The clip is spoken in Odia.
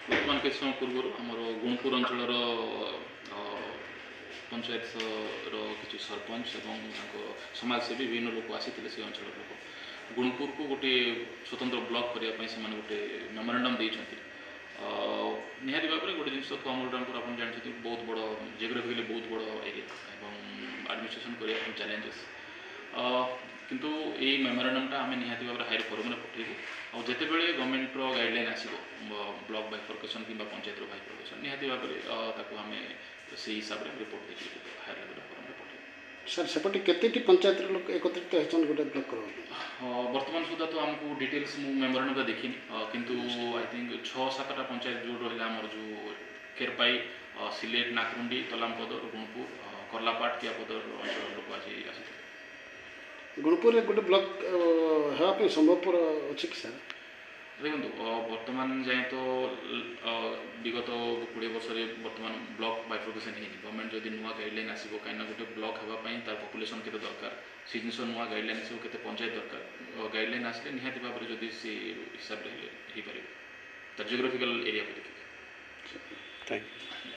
ବର୍ତ୍ତମାନ କିଛି ସମୟ ପୂର୍ବରୁ ଆମର ଗୁଣପୁର ଅଞ୍ଚଳର ପଞ୍ଚାୟତର କିଛି ସରପଞ୍ଚ ଏବଂ ତାଙ୍କ ସମାଜସେବୀ ବିଭିନ୍ନ ଲୋକ ଆସିଥିଲେ ସେ ଅଞ୍ଚଳର ଲୋକ ଗୁଣପୁରକୁ ଗୋଟିଏ ସ୍ୱତନ୍ତ୍ର ବ୍ଲକ୍ କରିବା ପାଇଁ ସେମାନେ ଗୋଟେ ମେମୋରାଣ୍ଡମ୍ ଦେଇଛନ୍ତି। ନିହାତି ଭାବରେ ଗୋଟେ ଜିନିଷ କମଲରାମପୁର ଆପଣ ଜାଣିଛନ୍ତି ବହୁତ ବଡ଼ ଜିଓଗ୍ରାଫିକାଲି ବହୁତ ବଡ଼ ଏରିଆ ଏବଂ ଆଡ଼ମିନିଷ୍ଟ୍ରେସନ୍ କରିବା ପାଇଁ ଚ୍ୟାଲେଞ୍ଜେସ୍ କିନ୍ତୁ ଏଇ ମେମୋରାଣ୍ଡମ୍ଟା ଆମେ ନିହାତି ଭାବରେ ହାଇର ଫୋରମ୍ରେ ପଠାଇବୁ ଆଉ ଯେତେବେଳେ ଗଭର୍ଣ୍ଣମେଣ୍ଟର ଗାଇଡ଼ଲାଇନ୍ ଆସିବ ବ୍ଲକ୍ ବାଇଫର୍କେସନ୍ କିମ୍ବା ପଞ୍ଚାୟତର ବାଇଫର୍କେସନ୍ ନିହାତି ଭାବରେ ତାକୁ ଆମେ ସେଇ ହିସାବରେ ରିପୋର୍ଟ ଦେଇକି ହାଇର ଲେଭେଲ୍ ଫୋରମ୍ରେ ପଠାଇବୁ। ସାର୍ ସେପଟେ କେତେଟି ପଞ୍ଚାୟତର ଲୋକ ଏକତ୍ରିତ ହେଇଛନ୍ତି ଗୋଟେ ବ୍ଲକ୍ କରିବା ପାଇଁ? ବର୍ତ୍ତମାନ ସୁଦ୍ଧା ତ ଆମକୁ ଡିଟେଲ୍ସ ମୁଁ ମେମୋରାଣ୍ଡମ୍ଟା ଦେଖିନି କିନ୍ତୁ ଆଇ ଥିଙ୍କ 6-7ଟା ପଞ୍ଚାୟତ ଯେଉଁ ରହିଲା ଆମର ଯେଉଁ କେରପାଇ ସିଲେଟ ନାକରୁଣ୍ଡି ତଲାମପଦର ଗୁଣପୁର କର୍ଲାପାଟ କିଆପଦର ଅଞ୍ଚଳର ଲୋକ ଆଜି ଆସିଥିଲେ। ଗୁଣପୁରରେ ଗୋଟେ ବ୍ଲକ୍ ହେବା ପାଇଁ ସମ୍ଭବପର ଅଛି କି ସାର୍? ଦେଖନ୍ତୁ ବର୍ତ୍ତମାନ ଯାଏଁ ତ ବିଗତ 20 ବର୍ଷରେ ବର୍ତ୍ତମାନ ବ୍ଲକ୍ ବାଇଫର୍କେସନ୍ ହେଇନି। ଗଭର୍ଣ୍ଣମେଣ୍ଟ ଯଦି ନୂଆ ଗାଇଡ଼ଲାଇନ୍ ଆସିବ କାହିଁକିନା ଗୋଟେ ବ୍ଲକ୍ ହେବା ପାଇଁ ତାର ପପୁଲେସନ୍ କେତେ ଦରକାର ସେ ଜିନିଷ ନୂଆ ଗାଇଡ଼ଲାଇନ୍ ଆସିବ କେତେ ପଞ୍ଚାୟତ ଦରକାର ଗାଇଡ଼ଲାଇନ୍ ଆସିଲେ ନିହାତି ଭାବରେ ଯଦି ସେ ହିସାବରେ ହେଇପାରିବ ତା ଜିଓଗ୍ରାଫିକାଲ୍ ଏରିଆକୁ ଦେଖିକି। Thank you.